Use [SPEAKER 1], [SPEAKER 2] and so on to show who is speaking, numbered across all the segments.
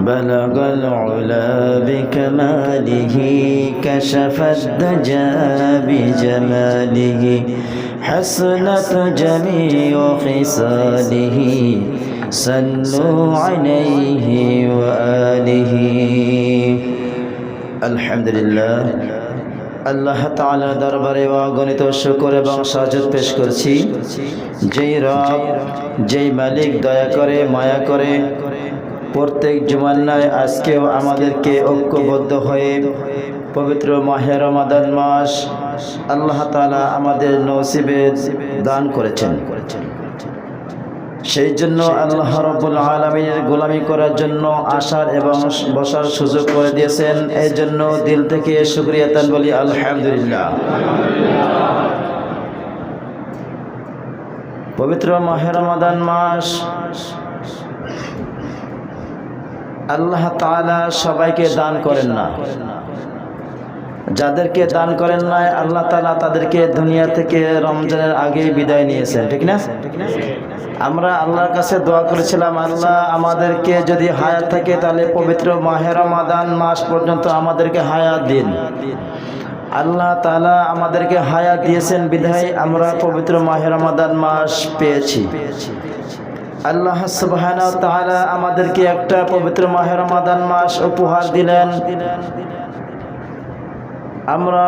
[SPEAKER 1] بلغ العلا بكماله كشف الدجى بجماله حسنت جميع خصاله صلوا عليه وآله الحمد لله আল্লাহ তাআলা দরবারে অগণিত শুকর এবং সাজদ পেশ করছি যেই রব যেই মালিক দয়া করে মায়া করে প্রত্যেক জুমার ন্যায় আজকেও আমাদেরকে ঐক্যবদ্ধ হয়ে পবিত্র মাহে রমাদান মাস আল্লাহ তাআলা আমাদের নসিবে দান করেছেন। সেই জন্য আল্লাহ রাব্বুল আলামিনের গোলামি করার জন্য আসার এবং বসার সুযোগ করে দিয়েছেন। এই জন্য দিল থেকে শুকরিয়া তান বলি আলহামদুলিল্লাহ। পবিত্র মাহে রমাদান মাস আল্লাহ তাআলা সবাইকে দান করেন না, যাদেরকে দান করেন না আল্লাহ তাআলা তাদেরকে দুনিয়া থেকে রমজানের আগে বিদায় নিয়েছেন, ঠিক না? আমরা আল্লাহর কাছে দোয়া করেছিলাম, আল্লাহ আমাদেরকে যদি হায়াত থাকে তাহলে পবিত্র মাহে রমাদান মাস পর্যন্ত আমাদেরকে হায়াত দিন। আল্লাহ তাআলা আমাদেরকে হায়াত দিয়েছেন বিধায় আমরা পবিত্র মাহে রমাদান মাস পেয়েছি। আল্লাহ সুবহানাহু ওয়া তাআলা আমাদেরকে একটা পবিত্র মাহে রমাদান মাস উপহার দিলেন। আমরা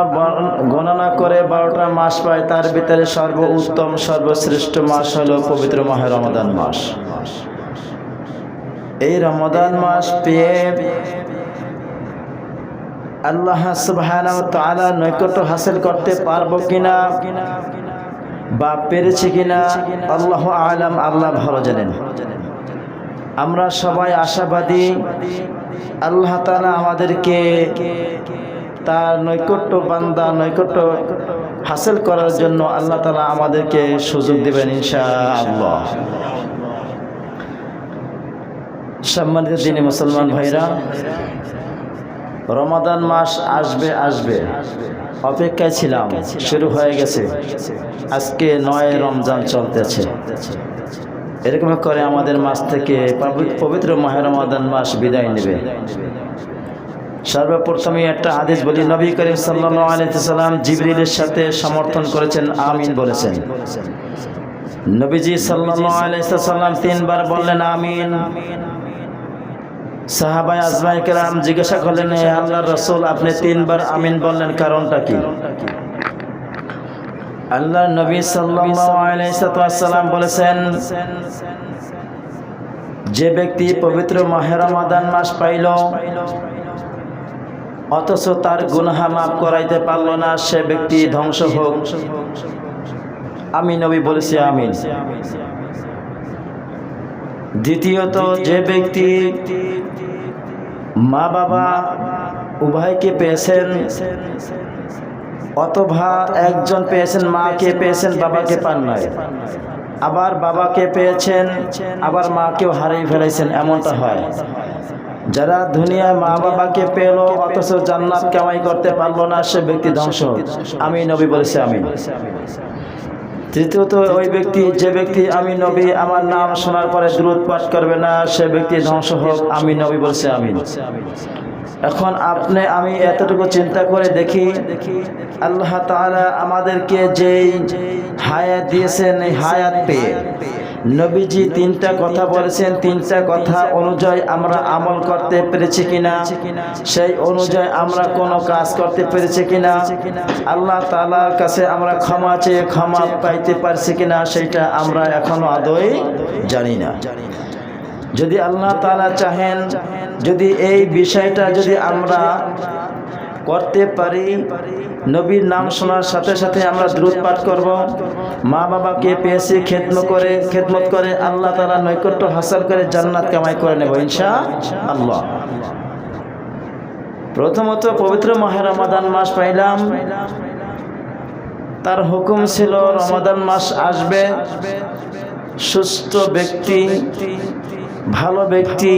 [SPEAKER 1] গণনা করে 12টা মাস পাই, তার ভিতরে সর্বোত্তম সর্বশ্রেষ্ঠ মাস হলো পবিত্র মাহে রমাদান মাস। এই রমাদান মাস পেয়ে আল্লাহ সুবহানাহু ওয়া তাআলা নৈকট্য হাসিল করতে পারবো কিনা বা পেরেছি কিনা আল্লাহু আ'লাম, আল্লাহ ভালো জানেন। আমরা সবাই আশাবাদী আল্লাহ তাআলা আমাদেরকে তার নৈকট্য বান্দা নৈকট্য হাসিল করার জন্য আল্লাহ তাআলা আমাদেরকে সুযোগ দেবেন ইনশাআল্লাহ। সম্মানিত দিনী মুসলমান ভাইরা, রমাদান মাস আসবে আসবে অপেক্ষায় ছিলাম, শুরু হয়ে গেছে। আজকে 9 রমজান চলতেছে। এরকম করে আমাদের মাস থেকে পবিত্র মাহে রমাদান মাস বিদায় নেবে। সর্বপ্রথমে একটা হাদিস বলি, নবী করিম সাল্লাল্লাহু আলাইহি ওয়াসাল্লাম জিবরিলের সাথে সমর্থন করেছেন, আমিন বলেছেন। নবীজি সাল্লাল্লাহু আলাইহি ওয়াসাল্লাম 3 বার বললেন আমিন। সাহাবায়ে আজমায়ে কেরাম জিজ্ঞাসা করলেন, হে আল্লাহর রাসূল, আপনি 3 বার আমিন বললেন, কারণটা কি? আল্লাহর নবী সাল্লাল্লাহু আলাইহি ওয়াসাল্লাম বলেছেন, যে ব্যক্তি পবিত্র মাহে রমাদান মাস পাইল অথচ তার গুনাহ মাফ করাইতে পারল না, সে ব্যক্তি ধ্বংস হোক। আমি নবী বলেছি আমিন। দ্বিতীয়ত, যে ব্যক্তি মা বাবা উভয়কে পেয়েছেন অথবা একজন পেয়েছেন, মাকে পেয়েছেন বাবাকে পান নাই, আবার বাবাকে পেয়েছেন আবার মাকেও হারিয়ে ফেলেছেন, এমনটা হয়। যারা দুনিয়ায় মা বাবাকে পেল অথচ জান্নাত কামাই করতে পারলো না, সে ব্যক্তি ধ্বংস। আমি নবী বলেছি আমিন। তৃতীয়ত, ওই ব্যক্তি যে ব্যক্তি আমি নবী আমার নাম শোনার পরে দুরূদ পাঠ করবে না, সে ব্যক্তি ধ্বংস হোক। আমি নবী বলেছি আমিন। এখন আপনি আমি এতটুকু চিন্তা করে দেখি, আল্লাহ তাআলা আমাদেরকে যেই হায়াত দিয়েছেন, এই হায়াত পেয়ে নবীজি 3টা কথা বলেছেন, 3টা কথা অনুযায়ী আমরা আমল করতে পেরেছি কিনা, সেই অনুযায়ী আমরা কোনো কাজ করতে পেরেছি কিনা, আল্লাহ তাআলার কাছে আমরা ক্ষমা চেয়ে ক্ষমা পাইতে পারছি কিনা, সেটা আমরা এখনো আদৌ জানি না। যদি আল্লাহ তাআলা চাহেন, যদি এই বিষয়টা যদি আমরা করতে পারি, নবীর নাম শোনার সাথে সাথে আমরা দুরূদ পাঠ করব, মা বাবাকে পেয়েছি খেদমত করে আল্লাহ তাআলা নৈকট্য হাসিল করে জান্নাত কামাই করে নেব ইনশাআল্লাহ। প্রথমত পবিত্র মাহে রমাদান মাস পাইলাম, তার হুকুম ছিল রমাদান মাস আসবে, সুস্থ ব্যক্তি ভালো ব্যক্তি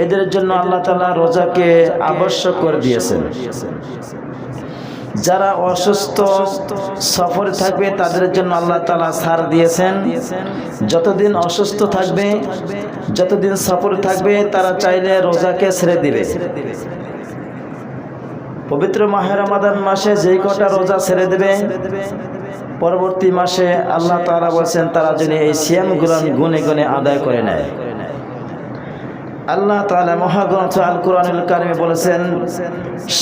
[SPEAKER 1] এদের জন্য আল্লাহ তাআলা রোজাকে আবশ্যক করে দিয়েছেন। যারা অসুস্থ সফরে থাকবে তাদের জন্য আল্লাহ তাআলা ছাড় দিয়েছেন। যতদিন অসুস্থ থাকবে, যতদিন সফরে থাকবে, তারা চাইলে রোজাকে ছেড়ে দিবে। পবিত্র মাহে রমাদান মাসে যেই কটা রোজা ছেড়ে দেবে, পরবর্তী মাসে আল্লাহ তাআলা বলেছেন তারা যদি এই সিয়ামগুলো গুনে গুনে আদায় করে নেয়। আল্লাহ তাআলা মহাগ্রন্থ আল কোরআনুল কারীমে বলেছেন,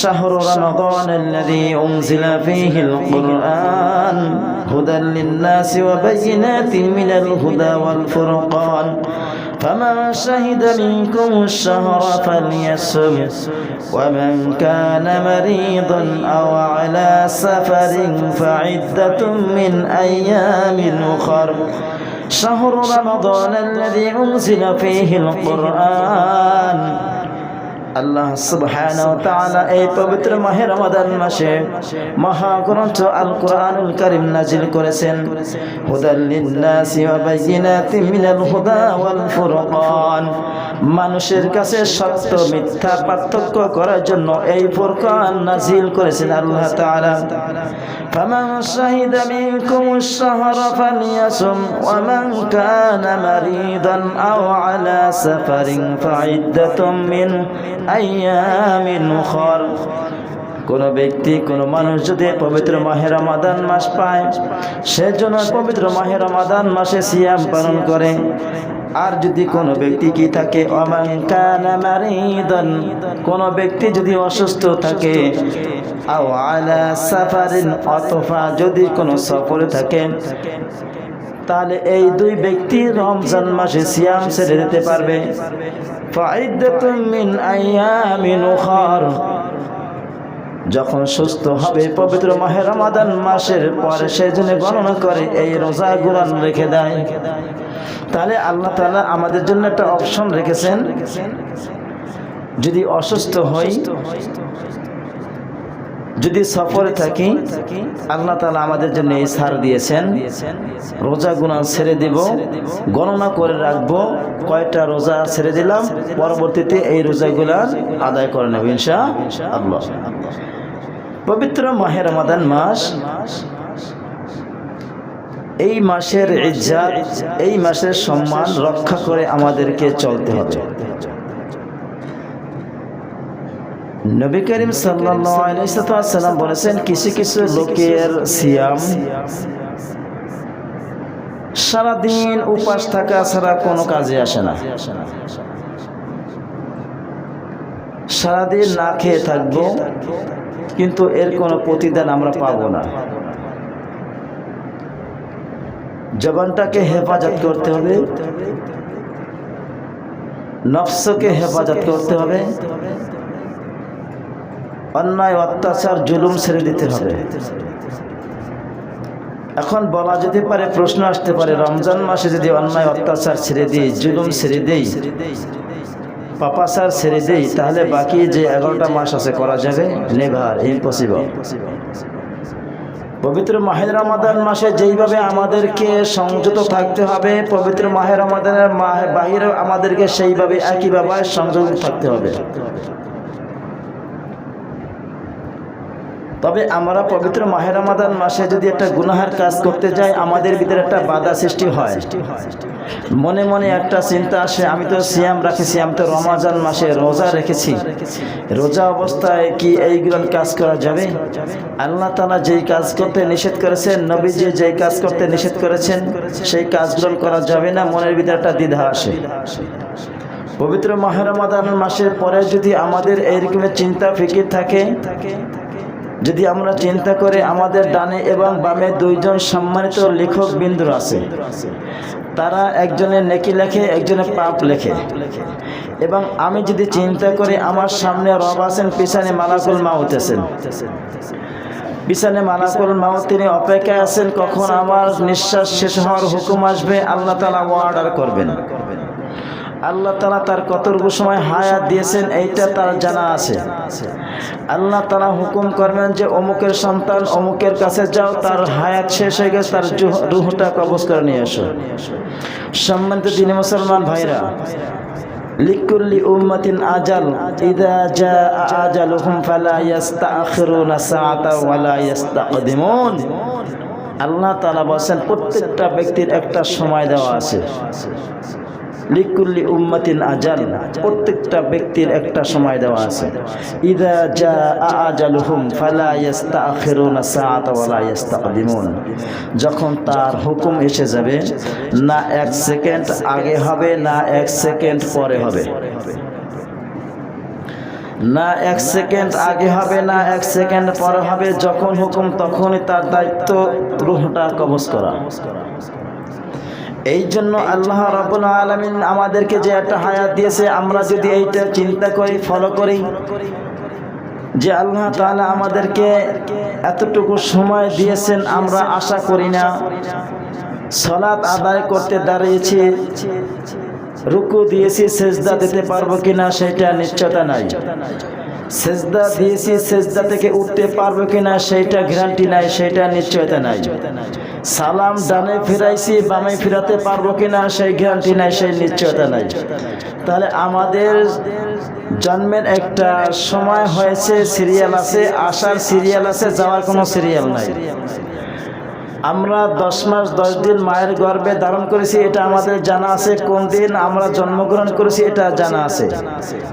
[SPEAKER 1] শাহরু রমাদানাল্লাযী উনজিলা ফীহিল কুরআন হুদাল লিন-নাসি ওয়া বায়িনাতিন মিনাল হুদা ওয়াল ফুরকান ফামান শাহিদা মিনকুমুশ শাহরা ফালইয়াসুম ওয়া মান কানা মারিদান আও আলা সাফারিন ফাইদ্দাতুম মিন আইয়ামিন উখর শাহর রমাদানাল্লাযী উনজিলা ফীহিল কুরআন। আল্লাহ সুবহানাহু ওয়া তাআলা এই পবিত্র মাহে রমাদান মাসে মহাগ্রন্থ আল কোরআনুল কারীম নাজিল করেছেন, হুদাল লিন-নাসি ওয়া বায়িনাতিন মিনাল হুদা ওয়াল ফুরকান। মানুষের কাছে সত্য মিথ্যা পার্থক্য করার জন্য এই ফুরকান নাজিল করেছেন আল্লাহ তাআলা। ফামান শাহিদা মিনকুমুশ শাহরা ফালইয়াসুম ওয়া মান কানা মারিদান আও আলা সাফারিন ফাইদ্দাতুম মিন আইয়ামিন উখর। কোন ব্যক্তি, কোন মানুষ যদি পবিত্র মাহে রমাদান মাস পায়, সেজন্য পবিত্র মাহে রমাদান মাসে সিয়াম পালন করে। আর যদি কোনো ব্যক্তি কি থাকে, ওমান কানা মারিদান, কোন ব্যক্তি যদি অসুস্থ থাকে, আও আলা সাফারিন, অথবা যদি কোনো সফরে থাকে, তাহলে এই দুই ব্যক্তি রমজান মাসে সিয়াম ছেড়ে দিতে পারবে। ফাইদ্দাতুম মিন আইয়ামিন উখর, যখন সুস্থ হবে পবিত্র মাহে রমাদান মাসের পরে সেজন্য গণনা করে এই রোজাগুলো রেখে দেয়। তাহলে আল্লাহ তাআলা আমাদের জন্য একটা অপশন রেখেছেন, যদি অসুস্থ হই, যদি সফরে থাকি, আল্লাহ তাআলা আমাদের জন্য এই ছাড় দিয়েছেন, রোজা গুনাহ ছেড়ে দিব, গণনা করে রাখবো কয়টা রোজা ছেড়ে দিলাম, পরবর্তীতে এই রোজাগুলা আদায় করে নেব ইনশাআল্লাহ। পবিত্র মাহে রমাদান মাস, এই মাসের ইজ্জত, এই মাসের সম্মান রক্ষা করে আমাদেরকে চলতে হবে। নবী করিম সাল্লাল্লাহু আলাইহি ওয়াসাল্লাম বলেছেন, কিছু কিছু লোকের সিয়াম সারাদিন উপাস থাকা ছাড়া কোনো কাজে আসে না। সারাদিন না খেয়ে থাকবো, কিন্তু এর কোনো প্রতিদান আমরা পাবো না। জবানটাকে হেফাজত করতে হবে, নফসকে হেফাজত করতে হবে, অন্যায় অত্যাচার জুলুম ছেড়ে দিতে হবে। এখন বলা যেতে পারে, প্রশ্ন আসতে পারে, রমজান মাসে যদি অন্যায় অত্যাচার ছেড়ে দিই, জুলুম ছেড়ে দিই, পাপাচার ছেড়ে দিই, তাহলে বাকি যে 11টা মাস আছে করা যাবে? Never, impossible. পবিত্র মাহে রমাদান মাসে যেইভাবে আমাদেরকে সংযত থাকতে হবে, পবিত্র মাহে রমাদানের বাহিরে আমাদেরকে সেইভাবে একইভাবে সংযত থাকতে হবে। তবে আমরা পবিত্র মাহে রমাদান মাসে যদি একটা গুনাহের কাজ করতে যাই, আমাদের ভিতরে একটা বাধা সৃষ্টি হয়। মনে মনে একটা চিন্তা আসে, আমি তো সিয়াম রাখেছি, আমি তো রমজান মাসে রোজা রেখেছি, রোজা অবস্থায় কি এইগুলো কাজ করা যাবে? আল্লাহ তাআলা যেই কাজ করতে নিষেধ করেছেন, নবীজি যেই কাজ করতে নিষেধ করেছেন, সেই কাজগুলো করা যাবে না, মনের ভিতরে একটা দ্বিধা আসে। পবিত্র মাহে রমাদান মাসের পরে যদি আমাদের এইরকমের চিন্তা ফিকির থাকে, যদি আমরা চিন্তা করে, আমাদের ডানে এবং বামে দুইজন সম্মানিত লেখক বিন্দু আছে, তারা একজনের নেকি লেখে, একজনের পাপ লেখে। এবং আমি যদি চিন্তা করি, আমার সামনে রব আছেন, পিছনে মালাকুল মাউত আছেন, পিছনে মালাকুল মাউত, তিনি অপেক্ষায় আছেন কখন আমার নিঃশ্বাস শেষ হওয়ার হুকুম আসবে, আল্লাহ তাআলা অর্ডার করবেন। আল্লাহ তাআলা তার কতটুকু সময় হায়াত দিয়েছেন এইটা তার জানা আছে। আল্লাহ তাআলা হুকুম করবেন যে অমুকের সন্তান অমুকের কাছে যাও, তার হায়াত শেষ হয়ে গেছে, তার রূহটা কবজ করে নিয়ে এসো। সম্মানিত দ্বীনি মুসলমান ভাইরা, লিকুল্লি উম্মাতিন আজাল ইযা জাআ আজালুহুম ফালা ইস্তাখিরুনা সাআতাও ওয়ালা ইস্তাকদিমুন। আল্লাহ তাআলা বলেন প্রত্যেকটা ব্যক্তির একটা সময় দেওয়া আছে। লিকুল্লি উম্মাতিন আজাল, প্রত্যেকটা ব্যক্তির একটা সময় দেওয়া আছে। ইযা জাআ আজালুহুম ফালা ইস্তাখিরুনা সাআতা ওয়ালা ইস্তাকদিমুন। যখন তার হুকুম এসে যাবে, না এক সেকেন্ড আগে হবে, না এক সেকেন্ড পরে হবে, না এক সেকেন্ড আগে হবে, না এক সেকেন্ড পরে হবে। যখন হুকুম তখনই তার দায়িত্ব রূহটা কবজ করা। এই জন্য আল্লাহ রাব্বুল আলামিন আমাদেরকে যে একটা হায়াত দিয়েছে, আমরা যদি এইটা চিন্তা করি, ফলো করি, যে আল্লাহ তাআলা আমাদেরকে এতটুকু সময় দিয়েছেন, আমরা আশা করি না সালাত আদায় করতে দাঁড়িয়েছি, রুকু দিয়েছি, সেজদা দিতে পারবো কিনা সেটা নিশ্চয়তা নাই। সেজদা দিয়েছি, সেজদা থেকে উঠতে পারবো কিনা সেইটা গ্যারান্টি নাই, সেটা নিশ্চয়তা নাই। সালাম ডানে ফিরাইছি, বামে ফিরাতে পারবো কিনা সেই গ্যারান্টি নাই, সেই নিশ্চয়তা নাই। তাহলে আমাদের জন্মের একটা সময় হয়েছে, সিরিয়াল আছে, আসার সিরিয়াল আছে, যাওয়ার কোনো সিরিয়াল নাই। আমরা 10 মাস 10 দিন মায়ের গর্ভে ধারণ করেছি, এটা আমাদের জানা আছে। কোন দিন আমরা জন্মগ্রহণ করেছি এটা জানা আছে,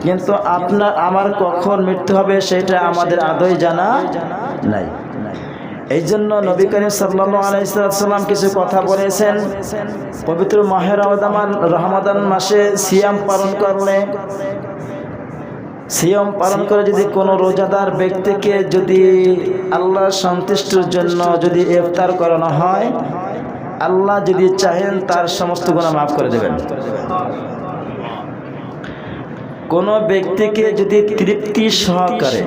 [SPEAKER 1] কিন্তু আপনার আমার কখন মৃত্যু হবে সেটা আমাদের আদৌ জানা নাই। এই জন্য নবী করিম সাল্লাল্লাহু আলাইহি ওয়াসাল্লাম কিছু কথা বলেছেন। পবিত্র মাহে রমাদান মাসে সিয়াম পালন করলে, সিয়াম পালন করে যদি কোনো রোজাদার ব্যক্তিকে যদি আল্লাহর সন্তুষ্টির জন্য যদি ইফতার করানো হয়, আল্লাহ যদি চাহেন তার সমস্ত গুনাহ মাফ করে দেবেন। কোনো ব্যক্তিকে যদি তৃপ্তি সহকারে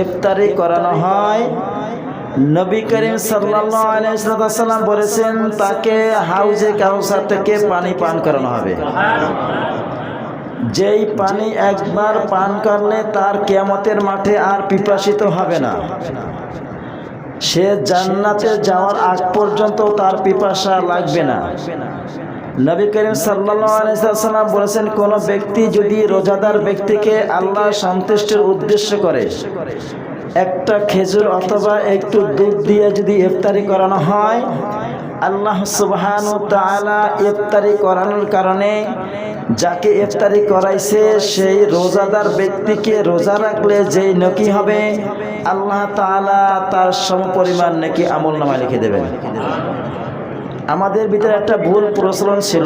[SPEAKER 1] ইফতারি করানো হয়, নবী করিম সাল্লাল্লাহু আলাইহি ওয়াসাল্লাম বলেছেন তাকে হাউজে কাউসার থেকে পানি পান করানো হবে। যেই পানি একবার পান করলে তার কিয়ামতের মাঠে আর পিপাসিত হবে না, সে জান্নাতে যাওয়ার আগ পর্যন্ত তার পিপাসা লাগবে না। নবী করিম সাল্লাল্লাহু আলাইহি ওয়াসাল্লাম বলেছেন কোন ব্যক্তি যদি রোজাদার ব্যক্তিকে আল্লাহ সন্তুষ্টির উদ্দেশ্য করে একটা খেজুর অথবা একটু দুধ দিয়ে যদি ইফতারি করানো হয়, আল্লাহ সুবহানাহু ওয়া তাআলা ইফতারি করানোর কারণে যাকে ইফতারি করাইছে সেই রোজাদার ব্যক্তিকে রোজা রাখলে যেই নেকি হবে, আল্লাহ তাআলা তার সমপরিমাণ নেকি আমলনামায় লিখে দেবেন। আমাদের ভিতরে একটা ভুল প্রচলন ছিল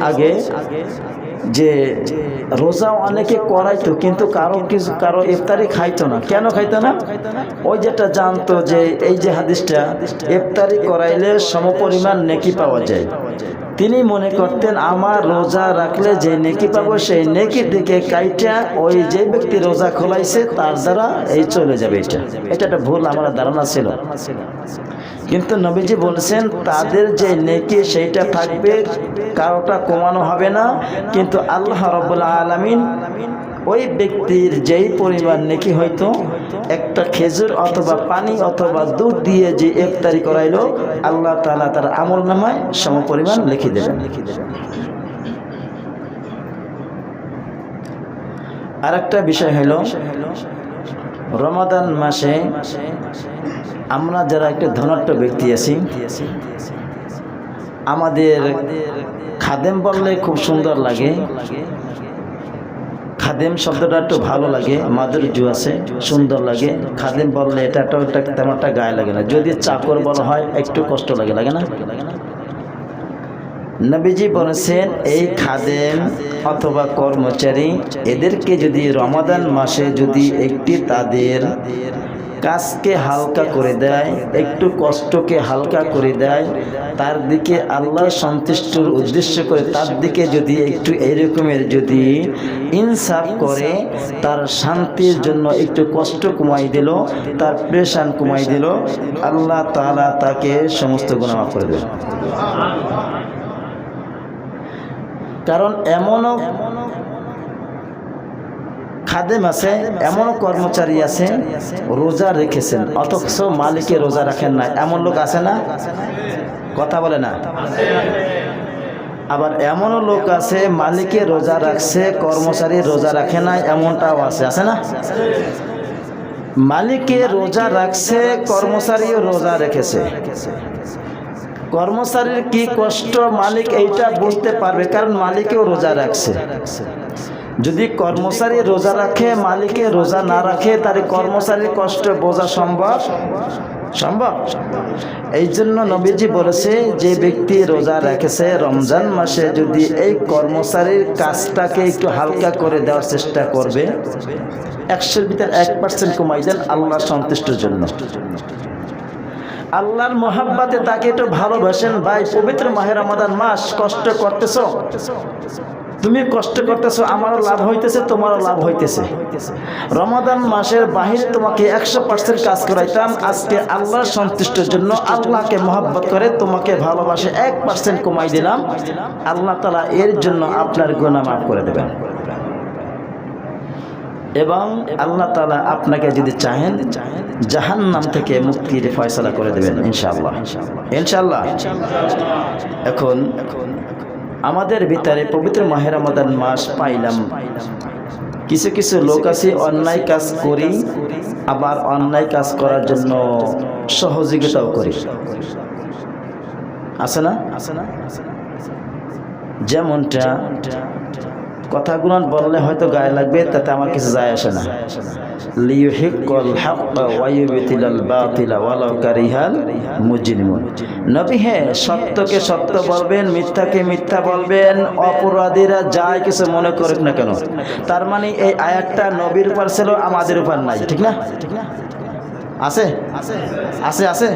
[SPEAKER 1] আগে, যে রোজা অনেকে করাইতো কিন্তু কারো ইফতারি খাইতো না। কেন খাইতো না? ওই যেটা জানতো যে এই যে হাদিসটা ইফতারি করাইলে সমপরিমাণ নেকি পাওয়া যায়, তিনি মনে করতেন আমার রোজা রাখলে যে নেকি পাবো সেই নেকি দিকে কাইটা ওই যে ব্যক্তি রোজা খোলাইছে তার দ্বারা এই চলে যাবে। এটা একটা ভুল আমার ধারণা ছিল। কিন্তু নবীজি বলছেন তাদের যে নেকি সেইটা থাকবে, কারোটা কমানো হবে না। কিন্তু আল্লাহ রাব্বুল আলামিন ওই ব্যক্তির যেই পরিমাণ নেকি হয়তো একটা খেজুর অথবা পানি অথবা দুধ দিয়ে যে ইফতারি করাইলো, আল্লাহ তাআলা তার আমলনামায় সমপরিমাণ লিখে দেবেন। আরেকটা বিষয় হলো রমাদান মাসে আমরা যারা একটা ধনাঢ্য ব্যক্তি আছি, আমাদের খাদেম বললে খুব সুন্দর লাগে। খাদেম শব্দটা একটু ভালো লাগে, মাধুর্য আছে, সুন্দর লাগে। খাদেম বললে এটা তেমন একটা গায়ে লাগে না। যদি চাকর বলা হয় একটু কষ্ট লাগে, লাগে না? নবীজি বলেছেন এই খাদেম অথবা কর্মচারী এদেরকে যদি রমাদান মাসে যদি একটি তাদের কাজকে হালকা করে দেয়, একটু কষ্টকে হালকা করে দেয়, তার দিকে আল্লাহ সন্তুষ্টির উদ্দেশ্য করে তার দিকে যদি একটু এইরকমের যদি ইনসাফ করে, তার শান্তির জন্য একটু কষ্ট কমাই দিল, তার প্রেশান কমাই দিল, আল্লাহ তাআলা তাকে সমস্ত গুনাহ মাফ করে দেবেন। কারণ এমনও খাদেম আছে, এমনও কর্মচারী আছে রোজা রেখেছেন অথচ মালিকের রোজা রাখেন না, এমন লোক আছে না? কথা বলে না? আবার এমনও লোক আছে মালিকে রোজা রাখছে, কর্মচারী রোজা রাখে না, এমনটাও আছে না? মালিকে রোজা রাখছে, কর্মচারীও রোজা রেখেছে। কর্মচারীর কি কষ্ট মালিক এইটা বুঝতে পারবে, কারণ মালিকেও রোজা রাখছে। যদি কর্মচারী রোজা রাখে, মালিকে রোজা না রাখে, তার কর্মচারীর কষ্ট বোঝা সম্ভব? এই জন্য নবীজি বলেছে, যে ব্যক্তি রোজা রেখেছে রমজান মাসে যদি এই কর্মচারীর কাজটাকে একটু হালকা করে দেওয়ার চেষ্টা করবে, 100-র ভিতরে 1% কমাই দেন আল্লাহর সন্তুষ্টির জন্য। আল্লাহর মোহাব্বতে তাকে একটু ভালোবাসেন। ভাই, পবিত্র মাহে রমাদান মাস, কষ্ট করতেছ, তুমি কষ্ট করতেছো, আমারও লাভ হইতেছে, তোমারও লাভ হইতেছে। রমাদান মাসের বাহিরে তোমাকে 100% কাজ করাইতাম, আজকে আল্লাহর সন্তুষ্টির জন্য, আল্লাহকে মহব্বত করে তোমাকে ভালোবাসে 1% কমাই দিলাম। আল্লাহ তাআলা এর জন্য আপনার গুনাহ মাফ করে দেবেন। এবং আল্লাহ তাআলা আপনাকে যদি চাহেন জাহান্নাম থেকে মুক্তির ফয়সালা করে দেবেন ইনশাআল্লাহ। এখন আমাদের ভিতরে পবিত্র মাহে রমাদান মাস পাইলাম, কিছু কিছু লোক আছে অন্যায় কাজ করি, আবার অন্যায় কাজ করার জন্য সহযোগিতাও করি, আছে না? যেমনটা কথাগুলো বললে হয়তো গায়ে লাগবে, তাতে আমার কিছু যায় আসে না। লিইউহিক্কাল হাক্কা ওয়া ইউবতিলাল বাতিলা ওয়ালাউ কারিহাল মুজরিমুন। নবী সত্যকে সত্য বলবেন, মিথ্যাকে মিথ্যা বলবেন, অপরাধীরা যাই কিছু মনে করুক না কেন। তার মানে এই আয়াতটা নবীর উপর ছিল, আমাদের উপর নাই, ঠিক না? আছে আছে আছে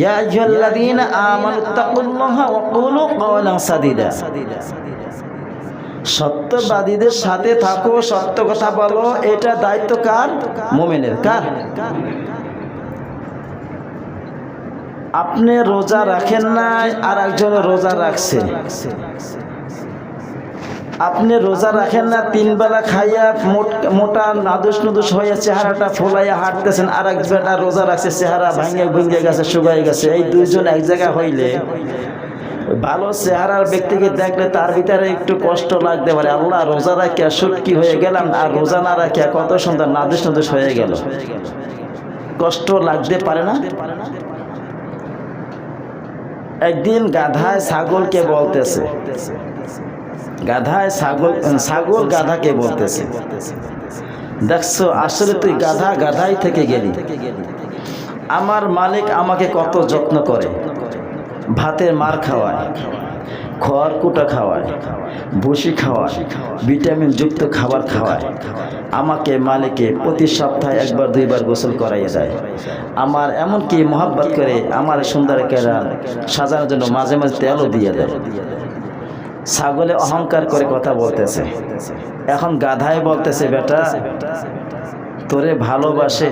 [SPEAKER 1] ইয়া আইয়ুহাল্লাযীনা আমানুত্তাকুল্লাহা ওয়া কুলু কাওলান সাদীদা। সত্যবাদীদের সাথে থাকো, সত্য কথা বলো, এটা দায়িত্ব কার? মুমিনের। কার? আপনি রোজা রাখেন নাই, আর একজন রোজা রাখছে। আপনি রোজা রাখেন না, 3 বেলা খাইয়া মোটা নাদুস নুদুস হয়ে চেহারাটা ফোলাইয়া হাঁটতেছেন, আর এক বেটা রোজা রাখছে, চেহারা ভেঙে গেছে, শুকাই গেছে। এই দুইজন এক জায়গা হইলে ভালো চেহারার ব্যক্তিকে দেখলে তার ভিতরে একটু কষ্ট লাগতে পারে, আল্লাহ রোজা রাখিয়া সুটকি হয়ে গেলাম, আর রোজা না রাখিয়া কত সুন্দর নাদুস নুদুস হয়ে গেল। কষ্ট লাগতে পারে না? একদিন গাধায় ছাগলকে বলতেছে, ছাগল গাধাকে বলতেছে, দেখছো আসলে তুই গাধাই থেকে গেলি। আমার মালিক আমাকে কত যত্ন করে, ভাতের মার খাওয়ায়, খড় কুটা খাওয়ায়, ভুসি খাওয়ায়, ভিটামিন যুক্ত খাবার খাওয়ায়। আমাকে মালিকে প্রতি সপ্তাহে 1-2 গোসল করাইয়া দেয়। আমার এমনকি মহব্বত করে আমার সুন্দর কেরা সাজানোর জন্য মাঝে মাঝে তেলও দিয়ে দেয়। ছাগলে অহংকার করে কথা বলতেছে। এখন গাধায় বলতেছে, বেটা তোরে ভালোবাসে,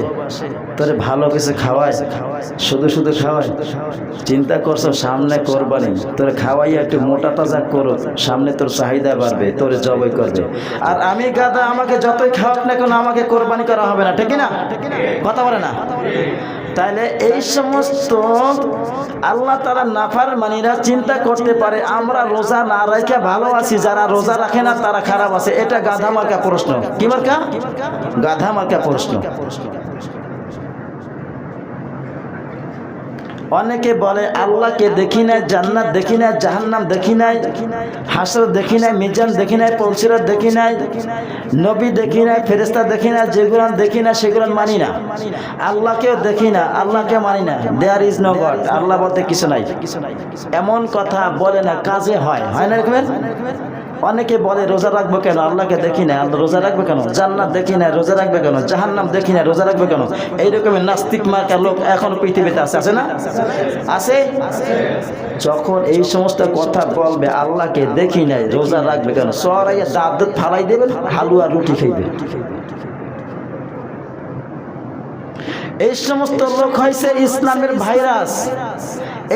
[SPEAKER 1] তোরে ভালো কিছু খাওয়ায়, শুধু খাওয়ায়। চিন্তা করছো সামনে কোরবানি, তোরে খাওয়াইয়া একটু মোটা তাজা করো, সামনে তোর চাহিদা বাড়বে, তোরে জবাই করবে। আর আমি গাধা, আমাকে যতই খাওয়াক না কেন আমাকে কোরবানি করা হবে না, ঠিক না? কথা বলে না? তাইলে এই সমস্ত আল্লাহ তাআলা নাফরমানীরা চিন্তা করতে পারে আমরা রোজা না রেখে ভালো আছি, যারা রোজা রাখে না তারা খারাপ আছে। এটা গাধা মার্কা প্রশ্ন। কি মার্কা? গাধা মার্কা প্রশ্ন। অনেকে বলে আল্লাহকে দেখি নাই, জান্নাত দেখি নাই, জাহান্নাম দেখি নাই, হাসর দেখি নাই, মিজান দেখি নাই, পৌলসিরাত দেখি নাই, নবী দেখি নাই, ফেরেশতা দেখি না, যেগুলো দেখি না সেগুলো মানি না। আল্লাহকেও দেখি না, আল্লাহকে মানি না। দেয়ার ইজ নো গড, আল্লাহ বলতে কিছু নাই। এমন কথা বলে না, কাজে হয় না এরকমের? অনেকে বলে রোজা রাখবো কেন, আল্লাহকে দেখি না, আল্লাহ রোজা রাখবে কেন, জান্নাত দেখি না রোজা রাখবে কেন, জাহান্নাম দেখি না রোজা রাখবে কেন? এই রকমের নাস্তিক মার্কা লোক এখন পৃথিবীতে আছে না? আছে। যখন এই সমস্ত কথা বলবে আল্লাহকে দেখি নাই রোজা রাখবে কেন, সরাইয়া দাঁত ফালাই দেবেন, হালুয়া রুটি খাইবে। এই সমস্ত লোক হয়েছে ইসলামের ভাইরাস।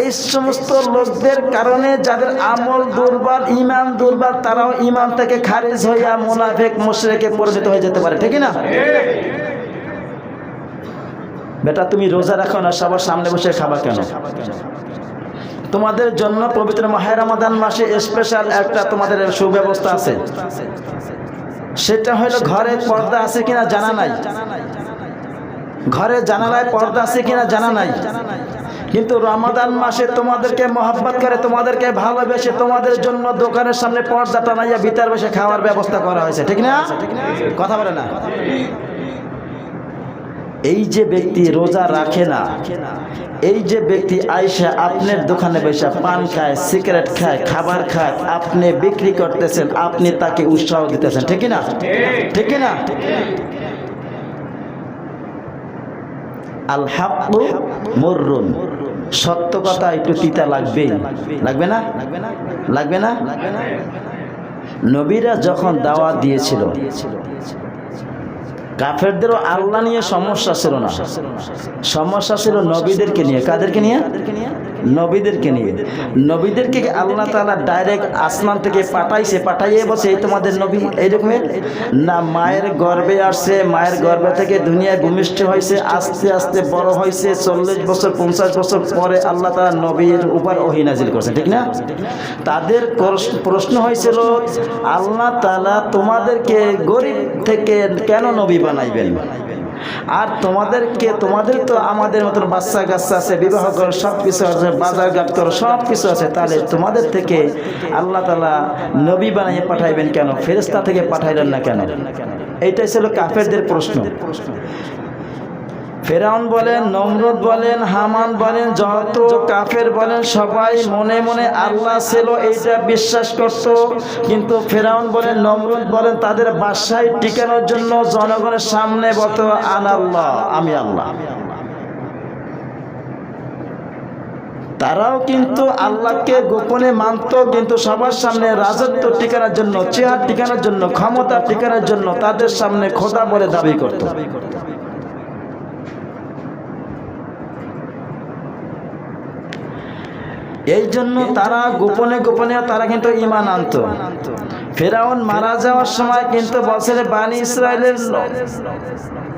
[SPEAKER 1] এই সমস্ত লোকদের কারণে যাদের আমল দুর্বল, ঈমান দুর্বল, তারাও ঈমান থেকে খারিজ হইয়া মুনাফিক মুশরিকে পরিণত হয়ে যেতে পারে, ঠিক না? বেটা তুমি রোজা রাখো না, সবার সামনে বসে খাবা কেন? তোমাদের জন্য পবিত্র মাহে রমাদান মাসে স্পেশাল একটা তোমাদের সুব্যবস্থা আছে। সেটা হলো ঘরে পর্দা আছে কিনা জানা নাই, ঘরে জানালায় পর্দা আছে কিনা জানা নাই, কিন্তু রমাদান মাসে তোমাদেরকে মহব্বত করে, তোমাদেরকে ভালোবেসে তোমাদের জন্য দোকানের সামনে পর্দা টানাইয়া ভিতর বসে খাওয়ার ব্যবস্থা করা হয়েছে, ঠিক না? কথা বলে না? এই যে ব্যক্তি রোজা রাখে না, এই যে ব্যক্তি আইসা আপনার দোকানে বসে পান খায়, সিগারেট খায়, খাবার খায়, আপনি বিক্রি করতেছেন, আপনি তাকে উৎসাহ দিতেছেন, ঠিক না? ঠিক না? আল হাক্কু মুররুন, সত্য কথা একটু তিতা লাগবেই, লাগবে না? লাগবে না? নবীরা যখন দাওয়াত দিয়েছিল, কাফেরদেরও আল্লাহ নিয়ে সমস্যা ছিল না, সমস্যা ছিল নবীদেরকে নিয়ে। কাদেরকে নিয়ে? নবীদেরকে নিয়ে। নবীদেরকে আল্লাহ তাআলা ডাইরেক্ট আসমান থেকে পাঠাইছে, পাঠাইয়ে বসে এই তোমাদের নবী এইরকমের না, মায়ের গর্ভে আসছে, মায়ের গর্ভ থেকে দুনিয়ায় ভূমিষ্ঠ হয়েছে, আস্তে আস্তে বড় হয়েছে, 40 বছর 50 বছর পরে আল্লাহ তাআলা নবীর উপর ওহী নাজিল করছেন, ঠিক না? তাদের প্রশ্ন হয়েছিল, আল্লাহ তাআলা তোমাদেরকে গরিব থেকে কেন নবী বানাইবেন? আর তোমাদের তো আমাদের মতন বাচ্চা কাচ্চা আছে, বিবাহ করো, সব কিছু আছে, বাজারঘাট করো, সব কিছু আছে, তাহলে তোমাদের থেকে আল্লাহ তাআলা নবী বানিয়ে পাঠাইবেন কেন? ফেরেশতা থেকে পাঠাইলেন না কেন? এইটাই ছিল কাফেরদের প্রশ্ন। ফেরাউন বলেন, নমরুদ বলেন, হামান বলেন, যত কাফের বলেন, সবাই মনে মনে আল্লাহ ছিল এইটা বিশ্বাস করত। কিন্তু ফেরাউন বলেন, নমরুদ বলেন, তাদের বাসায় টিকানোর জন্য জনগণের সামনে বলতো আনাল্লাহ, আমি আল্লাহ। তারাও কিন্তু আল্লাহকে গোপনে মানত, কিন্তু সবার সামনে রাজত্ব টিকানোর জন্য, চেয়ার টিকানোর জন্য, ক্ষমতা টিকানোর জন্য তাদের সামনে খোদা বলে দাবি করত। এই জন্য তারা গোপনে গোপনে তারা কিন্তু ঈমান আনত। ফেরাউন মারা যাওয়ার সময় কিন্তু বলছিল, বানি ইসরায়েলের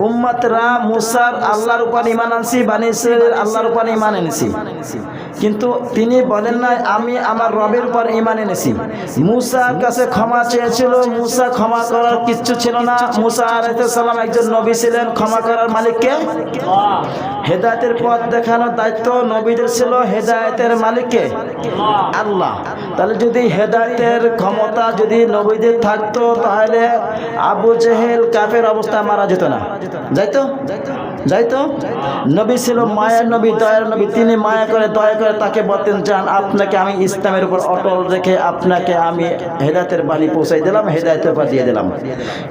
[SPEAKER 1] উম্মতরা মুসার আল্লাহর উপর ঈমান আনছি, বানি ইসরায়েলের আল্লাহর উপর ঈমান এনেছি। কিন্তু তিনি বলেন না আমি আমার রবের উপর ঈমান এনেছি। মুসার কাছে ক্ষমা চেয়েছিল, মুসা ক্ষমা করার কিচ্ছু ছিল না। মুসা আলাইহিস সালাম একজন নবী ছিলেন, ক্ষমা করার মালিক কে? হেদায়েতের পথ দেখানোর দায়িত্ব নবীদের ছিল, হেদায়েতের মালিক কে? আল্লাহ। তাহলে যদি হেদায়েতের ক্ষমতা যদি নবীদের থাকতো, তাহলে আবু জেহেল কাফের অবস্থা মারা যেত না? যাইতো? যাইতো? নবী ছিল মায়ার নবী, দয়ার নবী। তিনি মায়া করে দয়া করে তাকে বলতেন, যান আপনাকে আমি ইসলামের উপর অটল রেখে আপনাকে আমি হেদায়েতের বাণী পৌঁছাই দিলাম, হেদায়েতের উপর দিয়ে দিলাম।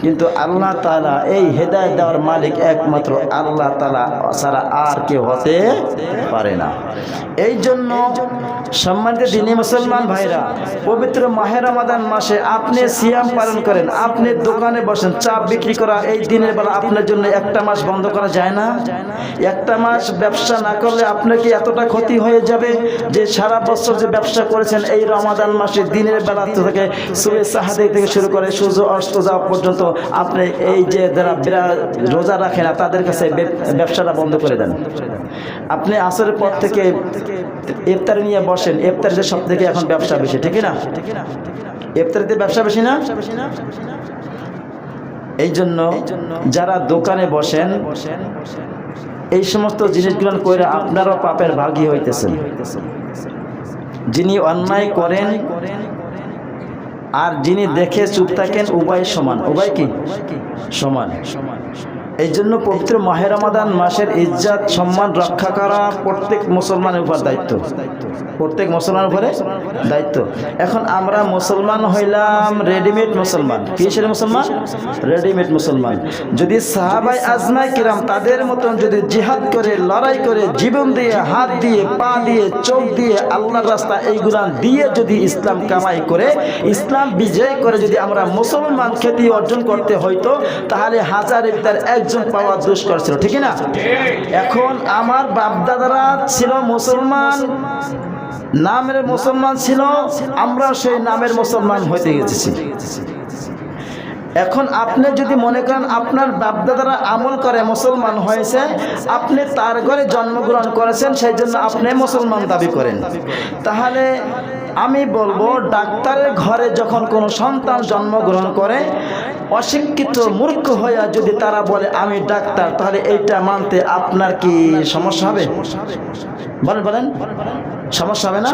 [SPEAKER 1] কিন্তু আল্লাহ তাআলা এই হেদায়েত দেওয়ার মালিক একমাত্র আল্লাহ তাআলা ছাড়া আর কেউ হতে পারে না। এই জন্য সম্মানিত দ্বীনি মুসলমান ভাইরা, পবিত্র মাহে রমাদান মাসে আপনি সিয়াম পালন করেন, আপনি দোকানে বসেন, চা বিক্রি করা এই দিনের বেলা আপনার জন্য একটা মাস বন্ধ করা যায় না? একটা মাস ব্যবসা না করলে আপনার কি এতটা ক্ষতি হয়ে যাবে যে সারা বছর যে ব্যবসা করেছেন এই রমাদান মাসে দিনের বেলা থেকে সুবহে সাহাদি থেকে শুরু করে সূর্য অস্ত যাওয়া পর্যন্ত আপনি এই যে যারা রোজা রাখে না তাদের কাছে ব্যবসাটা বন্ধ করে দেন। আপনি আসরের পর থেকে ইফতারি নিয়ে বসেন, ইফতারিতে সব থেকে এখন ব্যবসা বেশি, ঠিক না? ইফতারিতে ব্যবসা বেশি না? এই জন্য যারা দোকানে বসেন এই সমস্ত জিনিসগুলো করে আপনারাও পাপের ভাগী হইতেছেন। যিনি অন্যায় করেন আর যিনি দেখে চুপ থাকেন উভয় সমান। উভয় কি? সমান। এই জন্য পবিত্র মাহে রমাদান মাসের ইজ্জত সম্মান রক্ষা করা প্রত্যেক মুসলমানের উপর দায়িত্ব, প্রত্যেক মুসলমানের উপরে দায়িত্ব। এখন আমরা মুসলমান হইলাম রেডিমেড মুসলমান। কিসের মুসলমান? রেডিমেড মুসলমান। যদি সাহাবায়ে আজমায়ে কিরাম তাদের মতন যদি জিহাদ করে, লড়াই করে, জীবন দিয়ে, হাত দিয়ে, পা দিয়ে, চোখ দিয়ে, আল্লাহর রাস্তা এইগুলা দিয়ে যদি ইসলাম কামাই করে, ইসলাম বিজয় করে যদি আমরা মুসলমান খ্যাতি অর্জন করতে হইতো, তাহলে হাজারের ভিতর একজন পাওয়া দুষ্কর ছিল, ঠিক না? এখন আমার বাপদাদারা ছিল মুসলমান, নামের মুসলমান ছিল, আমরা সেই নামের মুসলমান হইতে গেছি। এখন আপনি যদি মনে করেন আপনার বাপদাদারা আমল করে মুসলমান হয়েছে, আপনি তার ঘরে জন্মগ্রহণ করেছেন, সেই জন্য আপনি মুসলমান দাবি করেন, তাহলে আমি বলবো ডাক্তারের ঘরে যখন কোনো সন্তান জন্মগ্রহণ করে, অশিক্ষিত মূর্খ হইয়া যদি তারা বলে আমি ডাক্তার, তাহলে এইটা মানতে আপনার কি সমস্যা হবে? বলেন বলেন, সমস্যা হবে না?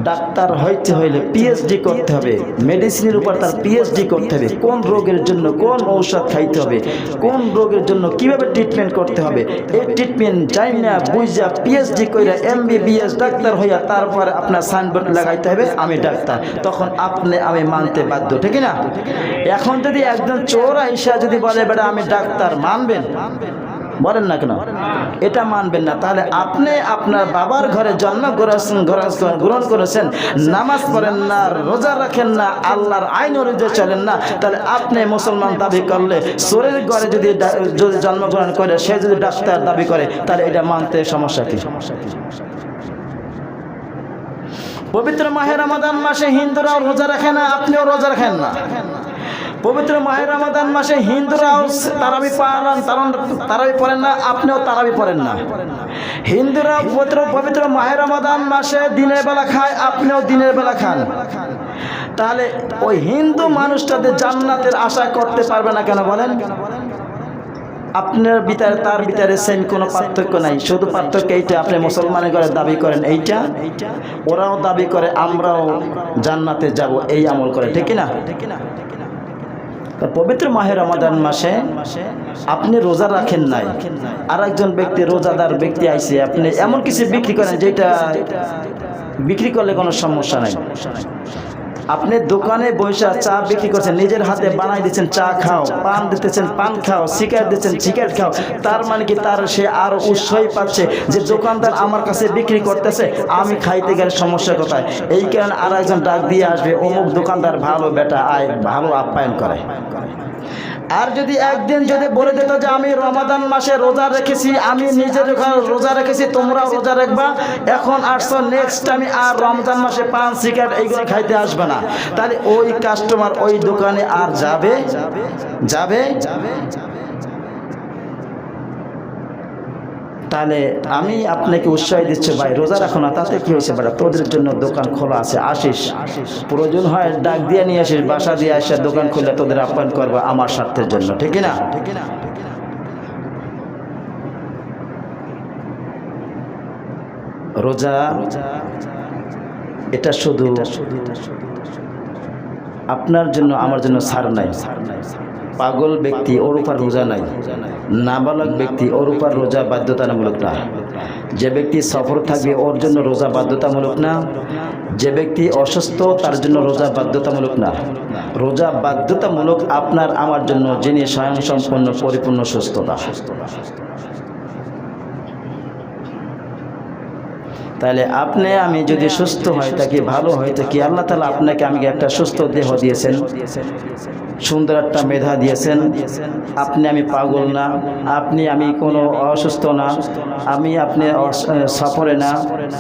[SPEAKER 1] ডাক্তার হইতে হইলে পিএইচডি করতে হবে, মেডিসিনের উপর তার পিএইচডি করতে হবে, কোন রোগের জন্য কোন ঔষধ খাইতে হবে, কোন রোগের জন্য কিভাবে ট্রিটমেন্ট করতে হবে, এই ট্রিটমেন্ট জানি না বুঝা পিএইচডি কইরা এমবিবিএস ডাক্তার হইয়া তারপরে আপনার সাইনবোর্ড লাগাইতে হবে আমি ডাক্তার, তখন আপনি আমি মানতে বাধ্য, ঠিক না? এখন যদি একজন চোর আইসা যদি বলে বেটা আমি ডাক্তার, মানবেন? বলেন না কেন? এটা মানবেন না। তাহলে আপনি আপনার বাবার ঘরে গ্রহণ করেছেন, নামাজ পড়েন না, রোজা রাখেন না, আল্লাহর আইন অনুযায়ী চলেন না, তাহলে আপনি মুসলমান দাবি করলে চোরের ঘরে যদি জন্মগ্রহণ করে সে যদি ডাক্তার দাবি করে, তাহলে এটা মানতে সমস্যা কি? পবিত্র মাহে রমাদান মাসে হিন্দুরাও রোজা রাখে না, আপনিও রোজা রাখেন না। পবিত্র মাহে রমাদান মাসে হিন্দুরাও তারাবি পড়েন না, আপনিও তারাবি পড়েন না। হিন্দুরা পবিত্র মাহে রমাদান মাসে দিনের বেলা খায়, আপনিও দিনের বেলা খান। তাহলে ওই হিন্দু মানুষটাদের জান্নাতের আশা করতে পারবে না কেন বলেন? আপনার ভিতরে তার ভিতরে সেম কোনো পার্থক্য নাই, শুধু পার্থক্য এইটা, আপনি মুসলমানের ঘরে দাবি করেন এইটা, ওরাও দাবি করে আমরাও জান্নাতে যাব, এই আমল করে, ঠিক না? পবিত্র মাহে রমাদান মাসে আপনি রোজা রাখেন নাই, আর একজন ব্যক্তি রোজাদার ব্যক্তি আইছে, আপনি এমন কিছু বিক্রি করেন যেটা বিক্রি করলে কোনো সমস্যা নাই। আপনি দোকানে বসে চা বিক্রি করছেন, নিজের হাতে বানাই দিচ্ছেন, চা খাও, পান দিতেছেন, পান খাও, সিগারেট দিচ্ছেন, সিগারেট খাও, তার মানে কি তার সে আরো উৎসাহী পাচ্ছে যে দোকানদার আমার কাছে বিক্রি করতেছে, আমি খাইতে গেলে সমস্যা কোথায়? এই কারণে আর একজন ডাক দিয়ে আসবে, অমুক দোকানদার ভালো বেটা আয়, ভালো আপ্যায়ন করে। আর যদি একদিন যদি বলে দিত যে আমি রমাদান মাসে রোজা রেখেছি, আমি নিজের রোজা রেখেছি, তোমরাও রোজা রাখবা, এখন আসছো নেক্সট আমি আর রমজান মাসে পান সিগারেট এইগুলো খাইতে আসবে না, তাহলে ওই কাস্টমার ওই দোকানে আর যাবে? তাহলে আমি আপনাকে উৎসাহ দিচ্ছি, ভাই রোজা রাখো না, তাতে কি হয়েছে বেটা, তোদের জন্য দোকান খোলা আছে, আসিস, প্রয়োজন হয় ডাক দিয়ে নিয়ে আসিস, বাসা দিয়ে আসে দোকান খুলে তোদের আপ্যায়ন করবো আমার স্বার্থের জন্য, ঠিক না? রোজা এটা শুধু আপনার জন্য আমার জন্য ছাড় নাই। পাগল ব্যক্তি ওর উপর রোজা নাই, নাবালক ব্যক্তি ওর উপর রোজা বাধ্যতামূলক না, যে ব্যক্তি সফর থাকবে ওর জন্য রোজা বাধ্যতামূলক না, যে ব্যক্তি অসুস্থ তার জন্য রোজা বাধ্যতামূলক না। রোজা বাধ্যতামূলক আপনার আমার জন্য যিনি স্বয়ং সম্পন্ন পরিপূর্ণ সুস্থতা। তাহলে আপনি আমি যদি সুস্থ হয় থাকি, ভালো হয়ে থাকি, আল্লাহ তাআলা আপনাকে আমি একটা সুস্থ দেহ দিয়েছেন, সুন্দর একটা মেধা দিয়েছেন, আপনি আমি পাগল না, আপনি আমি কোনো অসুস্থ না, আমি আপনি সফরে না,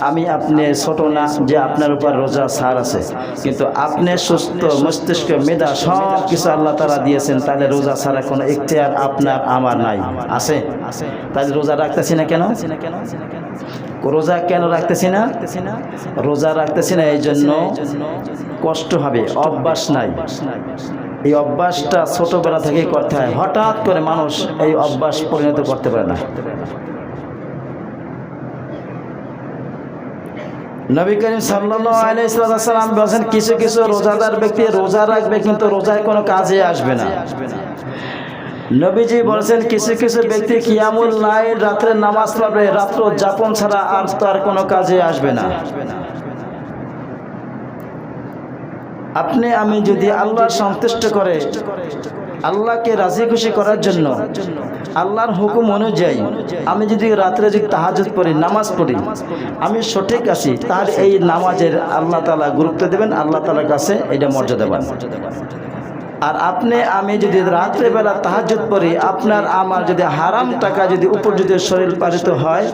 [SPEAKER 1] আমি আপনি ছোট না যে আপনার উপর রোজা ছাড় আছে, কিন্তু আপনি সুস্থ মস্তিষ্ক মেধা সব কিছু আল্লাহ তাআলা দিয়েছেন, তাহলে রোজা ছাড়া কোনো ইখতিয়ার আপনার আমার নাই, আছে? তাহলে রোজা রাখতেছি না কেন? রোজা কেন রাখতেছি না? রোজা রাখতেছি না এই জন্য কষ্ট হবে, অভ্যাস নাই। এই অভ্যাসটা ছোটবেলা থেকেই করতে হয়, হঠাৎ করে মানুষ এই অভ্যাস পরিণত করতে পারে না। নবী করিম সাল্লাল্লাহু আলাইহি ওয়াসাল্লাম বলেন, কিছু কিছু রোজাদার ব্যক্তি রোজা রাখবে কিন্তু রোজায় কোনো কাজে আসবে না। নবীজি বলেছেন, কিছু কিছু ব্যক্তি কিয়ামুল লাইল, রাত্রে নামাজ পড়বে, রাত্র যাপন ছাড়া আর তার কোনো কাজে আসবে না। আপনি আমি যদি আল্লাহ সন্তুষ্ট করে, আল্লাহকে রাজি খুশি করার জন্য আল্লাহর হুকুম অনুযায়ী আমি যদি রাত্রে যদি তাহাজ্জুদ পড়ি, নামাজ পড়ি, আমি সঠিক আছি, তাহলে এই নামাজের আল্লাহ তাআলা গুরুত্ব দেবেন, আল্লাহ তাআলার কাছে এটা মর্যাদা পান। আর আপনি আমি যদি রাত্রেবেলা তাহাজ্জুদ পড়ি, আপনার আমার যদি হারাম টাকা যদি উপর যদি শরীর পালিত হয়,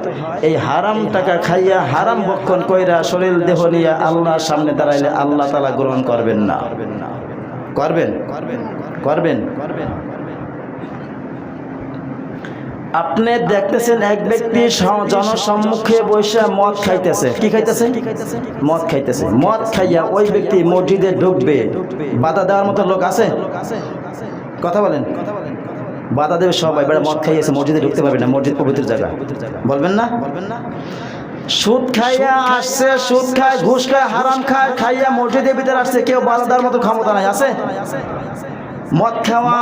[SPEAKER 1] এই হারাম টাকা খাইয়া হারাম ভক্ষণ কইরা শরীর দেহ নিয়ে আল্লাহর সামনে দাঁড়াইলে আল্লাহ তাআলা গ্রহণ করবেন না। করবেন করবেন। আপনি দেখতেছেন এক ব্যক্তি জনসম্মুখে বসে মদ খাইতেছে। কি খাইতেছে? মদ খাইতেছে। মদ খাইয়া ওই ব্যক্তি মসজিদে ঢুকবে, বাধা দেওয়ার মতো লোক আছে? কথা বলেন। বাধা দেবে সবাই, এবার মদ খাইয়েছে মসজিদে ঢুকতে পারবে না, মসজিদ পবিত্র জায়গা, বলবেন না? সুদ খাইয়া আসছে, সুদ খায়, ঘুষ খায়, হারাম খায়, খাইয়া মসজিদের ভিতরে আসছে, কেউ বাধা দেওয়ার মতো ক্ষমতা নাই, আছে? মদ খাওয়া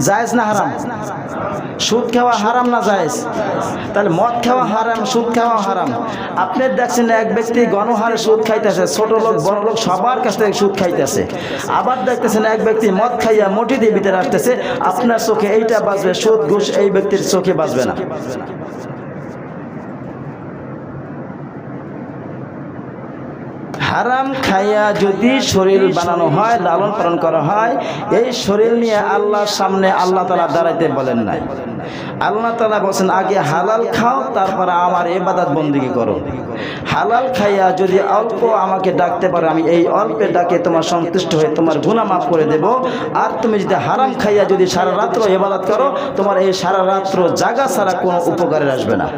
[SPEAKER 1] জায়েজ না হারাম? সুদ খাওয়া হারাম না জায়েজ? তাহলে মদ খাওয়া হারাম, সুদ খাওয়া হারাম। আপনি দেখছেন এক ব্যক্তি গণহারে সুদ খাইতেছে, ছোট লোক বড় লোক সবার কাছ থেকে সুদ খাইতেছে। আবার দেখতেছেন এক ব্যক্তি মদ খাইয়া মসজিদের ভিতরে আসতেছে, আপনার চোখে এইটা বাজবে, সুদ ঘুষ এই ব্যক্তির চোখে বাজবে না। হারাম খাইয়া যদি শরীর বানানো হয়, লালন পালন করা হয়, এই শরীর নিয়ে আল্লাহর সামনে আল্লাহ তাআলা দাঁড়াইতে বলেন নাই। আল্লাহ তাআলা বলেন আগে হালাল খাও, তারপরে আমার ইবাদত বন্দেগী করো। হালাল খাইয়া যদি অল্প আমাকে ডাকতে পারো, আমি এই অল্পে ডাকে তোমার সন্তুষ্ট হয়ে তোমার গুনাহ মাফ করে দেব। আর তুমি যদি হারাম খাইয়া যদি সারা রাত্র ইবাদত করো, তোমার এই সারা রাত্র জাগা ছাড়া কোনো উপকারে আসবে না।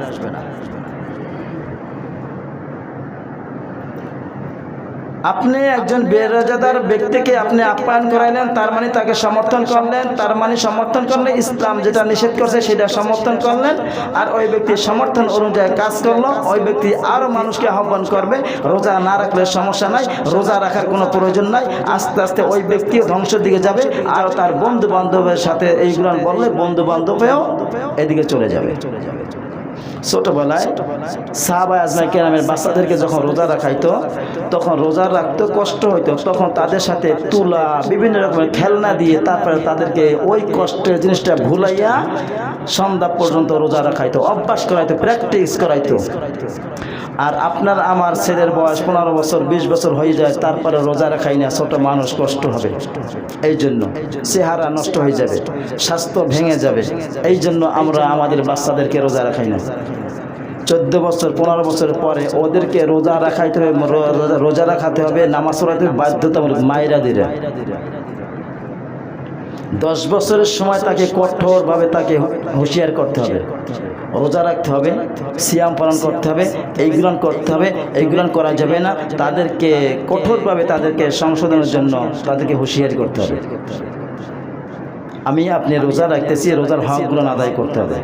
[SPEAKER 1] আপনি একজন বেরোজাদার ব্যক্তিকে আপনি আপ্যায়ন করাইলেন, তার মানে তাকে সমর্থন করলেন, তার মানে সমর্থন করলে ইসলাম যেটা নিষেধ করছে সেটা সমর্থন করলেন। আর ওই ব্যক্তির সমর্থন অনুযায়ী কাজ করলো, ওই ব্যক্তি আরও মানুষকে আহ্বান করবে। রোজা না রাখলে সমস্যা নাই, রোজা রাখার কোনো প্রয়োজন নাই। আস্তে আস্তে ওই ব্যক্তিও ধ্বংসের দিকে যাবে, আর তার বন্ধু বান্ধবের সাথে এইগুলো বললে বন্ধু বান্ধবেও এদিকে চলে যাবে। ছোটবেলায় সাহাবা আজমাই কেরামের বাচ্চাদেরকে যখন রোজা রাখাইতো, তখন রোজা রাখতে কষ্ট হইতো, তখন তাদের সাথে তুলা বিভিন্ন রকমের খেলনা দিয়ে তারপরে তাদেরকে ওই কষ্টের জিনিসটা ভুলাইয়া সন্ধ্যা পর্যন্ত রোজা রাখাইতো, অভ্যাস করাইতো, প্র্যাকটিস করাইতো। আর আপনার আমার ছেলের বয়স 15 বছর 20 বছর হয়ে যায়, তারপরে রোজা রাখাই না, ছোট মানুষ কষ্ট হবে, এই জন্য চেহারা নষ্ট হয়ে যাবে, স্বাস্থ্য ভেঙে যাবে। এই জন্য আমরা আমাদের বাচ্চাদেরকে রোজা রাখাই না। 14 বছর 15 বছরের পরে ওদেরকে রোজা রাখাইতে হবে, রোজা রাখাতে হবে, নামাজ পড়াতে হবে বাধ্যতামূলক, মায়েরা দিলে। 10 বছরের সময় তাকে কঠোরভাবে তাকে হুঁশিয়ার করতে হবে, রোজা রাখতে হবে, সিয়াম পালন করতে হবে, এইগুলো করতে হবে, এইগুলো করা যাবে না। তাদেরকে কঠোরভাবে তাদেরকে সংশোধনের জন্য তাদেরকে হুঁশিয়ারি করতে হবে। আপনি রোজা রাখতেছি, রোজার হকগুলো আদায় করতে হবে।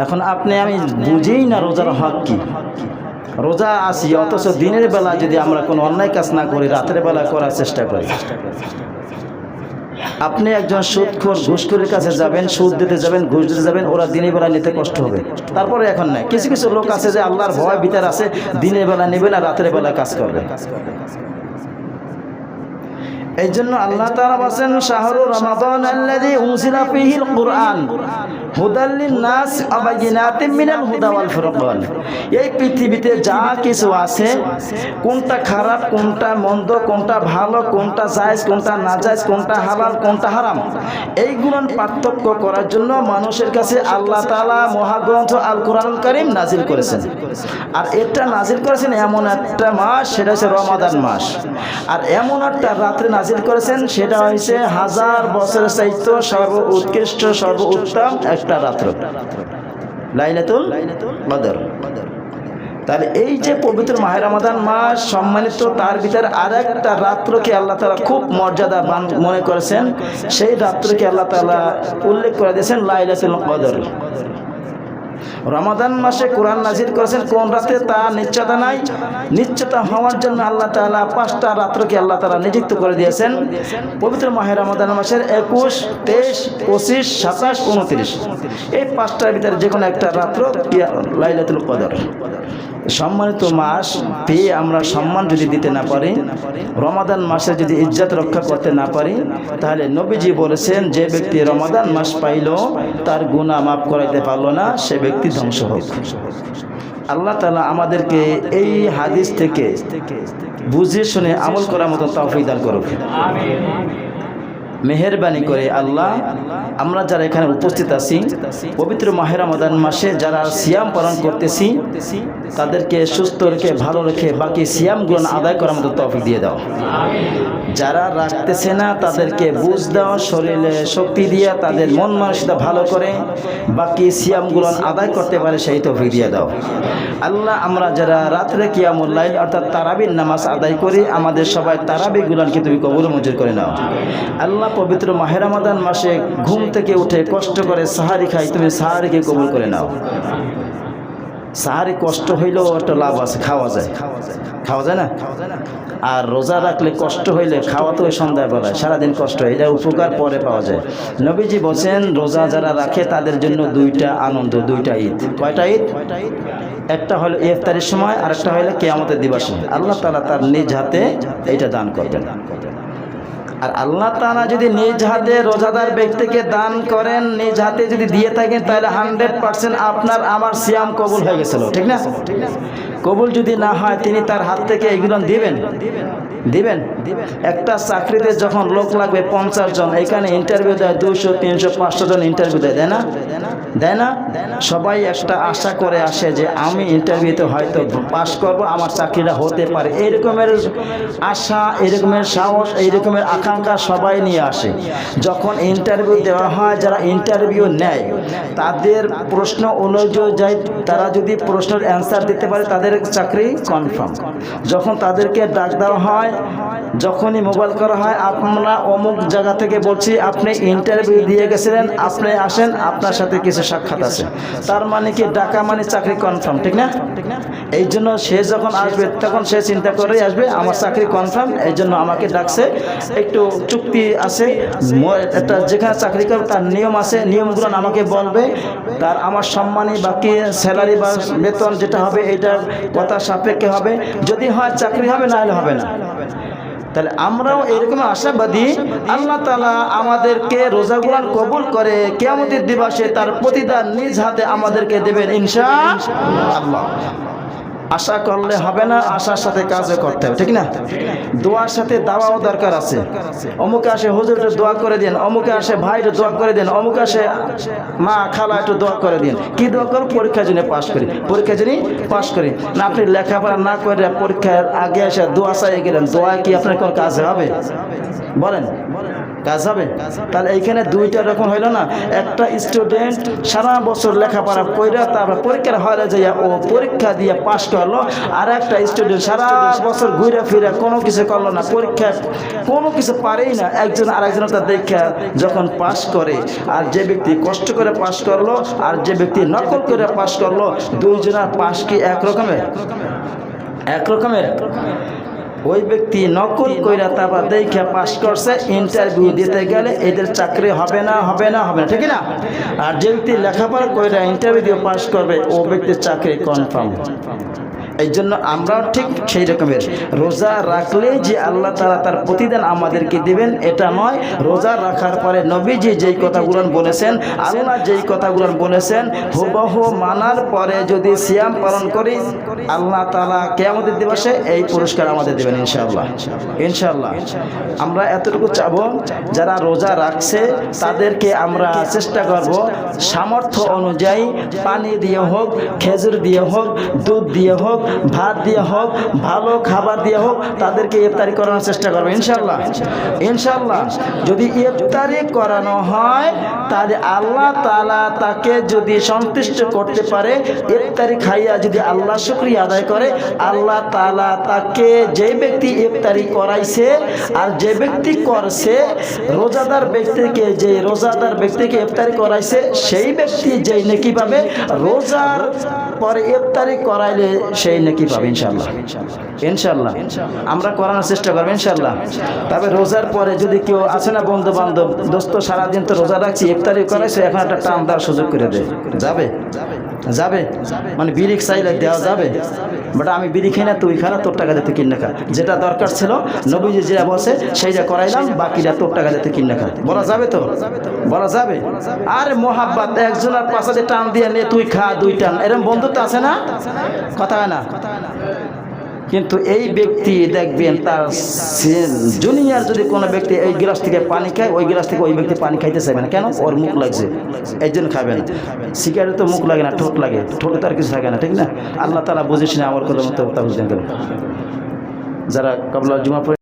[SPEAKER 1] এখন আমি বুঝেই না রোজার হক কি। রোজা আসি, অথচ দিনের বেলা যদি আমরা কোনো অন্যায় কাজ না করি, রাতের বেলা করার চেষ্টা করি। আপনি একজন সুদখোর ঘুষখোরের কাছে যাবেন, সুদ দিতে যাবেন, ঘুষ দিতে যাবেন, ওরা দিনের বেলা নিতে কষ্ট হবে। তারপরে এখন নাই, কিছু কিছু লোক আছে যে আল্লাহর ভয় ভিতর আছে, দিনের বেলা নেবে না, রাতের বেলা কাজ করবে। এই জন্য আল্লাহ তাআলা বলেন শাহরুর রমাদান আল্লাযী উনজিলা ফীহিল কুরআন হুদাল লিন-নাস ওয়া বাইয়িনাতিম মিনাল হুদা ওয়াল ফুরকান। এই পৃথিবীতে যা কিছু আছে, কোনটা খারাপ, কোনটা মন্দ, কোনটা ভালো, কোনটা জায়েজ, কোনটা নাজায়েজ, কোনটা হালাল, কোনটা হারাম, এইগুলো পার্থক্য করার জন্য মানুষের কাছে আল্লাহ তাআলা মহাগ্রন্থ আল কোরআনুল কারীম নাজিল করেছেন। আর এটা নাজিল করেছেন এমন একটা মাস, সেটা হচ্ছে রমাদান মাস। আর এমন একটা রাত্রে নাজিল করেছেন, সেটা হয়েছে 1000 বছরের চাইতে সর্ব উৎকৃষ্ট সর্ব উত্তম একটা রাত্র, লাইলাতুল কদর। তাহলে এই যে পবিত্র মাহে রমাদান মাস সম্মানিত, তার ভিতরে আরেকটা রাত্রকে আল্লাহ তাআলা খুব মর্যাদাবান মনে করেছেন। সেই রাত্রকে আল্লাহ তাআলা উল্লেখ করে দিয়েছেন লাইলাতুল কদর। রমাদান মাসে কোরআন নাজিল করেছেন কোন রাতে তা নিশ্চয়তা নাই। নিশ্চয়তা হওয়ার জন্য আল্লাহ তাআলা 5টা রাত্রকে আল্লাহ তাআলা নিযুক্ত করে দিয়েছেন। পবিত্র মাহে রমাদান মাসের 21, 23, 25, 27, 29 এই 5টার ভিতরে যে কোনো একটা রাত্র লাইলাতুল কদর। সম্মানিত মাস পেয়ে আমরা সম্মান যদি দিতে না পারি, রমাদান মাসে যদি ইজ্জত রক্ষা করতে না পারি, তাহলে নবীজি বলেছেন যে ব্যক্তি রমাদান মাস পাইল তার গুনাহ মাফ করাইতে পারল না, সে ব্যক্তি ধ্বংস হোক। আল্লাহ তাআলা আমাদেরকে এই হাদিস থেকে বুঝে শুনে আমল করার মতো তৌফিক দান করুক। মেহেরবানি করে আল্লাহ, আমরা যারা এখানে উপস্থিত আছি, পবিত্র মাহে রমাদান মাসে যারা সিয়াম পালন করতেছি, তাদেরকে সুস্থ রেখে ভালো রেখে বাকি সিয়ামগুলো আদায় করার মতো তৌফিক দিয়ে দাও। যারা রাখতেছে না তাদেরকে বুঝ দাও, শরীরে শক্তি দিয়ে তাদের মন মানসিকতা ভালো করে বাকি সিয়ামগুলো আদায় করতে পারে সেই তৌফিক দিয়ে দাও। আল্লাহ, আমরা যারা রাত্রে কিয়ামুল লাইল অর্থাৎ তারাবির নামাজ আদায় করি, আমাদের সবাই তারাবিগুলোকে তুমি কবুল মঞ্জুর করে নাও। আল্লাহ, পবিত্র মাহে রমাদান মাসে ঘুম থেকে উঠে কষ্ট করে সাহারি খাই, তুমি সাহারিকে কবুল করে নাও। সাহারি কষ্ট হইলেও একটা লাভ আছে, খাওয়া যায় না। আর রোজা রাখলে কষ্ট হইলে খাওয়া তো ওই সন্ধ্যাবেলায়, সারাদিন কষ্ট হয়, এটা উপকার পরে পাওয়া যায়। নবীজি বলছেন রোজা যারা রাখে তাদের জন্য দুইটা আনন্দ, দুইটা ঈদ। কয়টা ঈদ? একটা হলো ইফতারের সময়, আর একটা হলো কিয়ামতের দিবসে। আল্লাহ তাআলা তার নিজ হাতে এইটা দান করবেন। আর আল্লাহ তাআলা যদি নিজ হাতে রোজাদার ব্যক্তিকে দান করেন, নিজ হাতে যদি দিয়ে থাকেন, তাহলে 100% আপনার আমার সিয়াম কবুল হয়ে গেছিল, ঠিক না? কবুল যদি না হয় তিনি তার হাত থেকে এগুলো দিবেন। একটা চাকরিতে যখন লোক লাগবে 50 জন, এখানে ইন্টারভিউ দেয় 200, 300, 500 জন ইন্টারভিউ দেয় না? সবাই একটা আশা করে আসে যে আমি ইন্টারভিউতে হয়তো পাস করব, আমার চাকরিটা হতে পারে। এইরকমের আশা, এইরকমের সাহস, এইরকমের আকাঙ্ক্ষা সবাই নিয়ে আসে। যখন ইন্টারভিউ দেওয়া হয়, যারা ইন্টারভিউ নেয় তাদের প্রশ্ন অনুযায়ী তারা যদি প্রশ্নের অ্যান্সার দিতে পারে তাদের চাকরি কনফার্ম। যখন তাদেরকে ডাক দেওয়া হয়, যখনই মোবাইল করা হয়, আমরা অমুক জায়গা থেকে বলছি, আপনি ইন্টারভিউ দিয়ে গেছিলেন, আপনি আসেন, আপনার সাথে কিছু সাক্ষাৎ আছে। তার মানে কি ডাকা মানে চাকরি কনফার্ম, ঠিক না? এই জন্য সে যখন আসবে তখন সে চিন্তা করেই আসবে আমার চাকরি কনফার্ম, এই জন্য আমাকে ডাকছে। একটু চুক্তি আছে, একটা যেখানে চাকরি করবে তার নিয়ম আছে, নিয়মগুলো আমাকে বলবে, তার আমার সম্মানী বাকি স্যালারি বা বেতন যেটা হবে এটা কথা সাপেক্ষে হবে। যদি হয় চাকরি হবে, না হলে হবে না। তাহলে আমরাও এরকম আশাবাদী আল্লাহ তাআলা আমাদেরকে রোজাগুলো কবুল করে কিয়ামতের দিবসে তার প্রতিদান নিজ হাতে আমাদেরকে দেবেন ইনশাআল্লাহ। আশা করলে হবে না, আশার সাথে কাজও করতে হবে, ঠিক না? দোয়ার সাথে দাওয়াও দরকার আছে। অমুকে আসে হুজুর একটু দোয়া করে দিন, অমুকে আসে ভাই একটু দোয়া করে দিন, অমুকে আসে মা খালা একটু দোয়া করে দিন। কি দোয়া করো? পরীক্ষার জন্য পাশ করি না। আপনি লেখাপড়া না করে পরীক্ষার আগে এসে দোয়া চাইয়ে গেলেন, দোয়া কি আপনার কোন কাজ হবে? বলেন, কাজ হবে? তাহলে এইখানে দুইটা রকম হইল না। একটা স্টুডেন্ট সারা বছর লেখাপড়া কইরা তারপর পরীক্ষার হলে যাইয়া ও পরীক্ষা দিয়ে পাশ করলো, আর একটা স্টুডেন্ট সারা বছর ঘুরে ফিরে কোনো কিছু করলো না, পরীক্ষা কোনো কিছু পারেই না। একজন আরেকজনের তার দেখা যখন পাশ করে, আর যে ব্যক্তি কষ্ট করে পাশ করলো আর যে ব্যক্তি নকল করে পাশ করলো, দুইজনের পাশ কি একরকমের? ওই ব্যক্তি নকল কইরা তারপর দেখে পাস করছে, ইন্টারভিউ দিতে গেলে এদের চাকরি হবে না, ঠিক না? আর যে ব্যক্তি লেখাপড়া কইরা ইন্টারভিউ দিয়ে পাস করবে ও ব্যক্তির চাকরি কনফার্ম। এই জন্য আমরাও ঠিক সেই রকমের রোজা রাখলে যে আল্লাহ তাআলা তার প্রতিদান আমাদেরকে দিবেন এটা নয়। রোজা রাখার পরে নবীজি যেই কথাগুলো বলেছেন, আল্লাহ যেই কথাগুলো বলেছেন, হুবহু মানার পরে যদি সিয়াম পালন করি, আল্লাহ তাআলা কিয়ামতের দিবসে এই পুরস্কার আমাদের দেবেন ইনশাআল্লাহ। আমরা এতটুকু চাবো, যারা রোজা রাখছে তাদেরকে আমরা চেষ্টা করব সামর্থ্য অনুযায়ী পানি দিয়ে হোক, খেজুর দিয়ে হোক, দুধ দিয়ে হোক, ভাত দিয়ে হোক, ভালো খাবার দিয়ে হোক, তাদেরকে ইফতারি করানোর চেষ্টা করবে ইনশাআল্লাহ। যদি ইফতারি করানো হয় তাহলে আল্লাহ তাআলা তাকে যদি সন্তুষ্ট করতে পারে, ইফতারি খাইয়া যদি আল্লাহ শুকরিয়া আদায় করে, আল্লাহ তাআলা তাকে যে ব্যক্তি ইফতারি করাইছে আর যে ব্যক্তি করছে, রোজাদার ব্যক্তিকে ইফতারি করাইছে সেই ব্যক্তি যেই নেকি পাবে, রোজার পরে ইফতারি করাইলে সেই নেকি পাবে ইনশাআল্লাহ। আমরা করানোর চেষ্টা করবো ইনশাআল্লাহ। তবে রোজার পরে যদি কেউ আছে না বন্ধু বান্ধব, দোস্ত সারাদিন তো রোজা রাখছি, ইফতারি করাইছে, এখন একটা টান দেওয়ার সুযোগ করে দেয়, যাবে মানে বিড়ি চাইলে দেওয়া যাবে, বাট আমি বিড়ি খাই না, তুই খা না, তোর টাকা দিতে কিনে খা, যেটা দরকার ছিল নবীজি যেটা বলছে সেইটা করাইলাম, বাকিটা তোর টাকা দিতে কিনে খা, বলা যাবে তো? বলা যাবে। আর মোহাব্বত একজনের পাশে টান দিয়ে নে তুই খা, দুই টান, এরকম বন্ধুত্ব আছে না? কথা হয় না? কিন্তু এই ব্যক্তি দেখবেন তার জুনিয়র যদি কোনো ব্যক্তি এই গ্লাস থেকে পানি খায়, ওই গ্লাস থেকে ওই ব্যক্তি পানি খাইতে চাইবে না। কেন? ওর মুখ লাগছে, এই জন্য খাবে না। সিগারেট তো মুখ লাগে না, ঠোঁট লাগে, ঠোঁটে তার কিছু থাকে না, ঠিক না? আল্লাহ তাআলা বুঝিস না আমার কথা মতো তা বুঝলেন। যারা কাবলা জুমা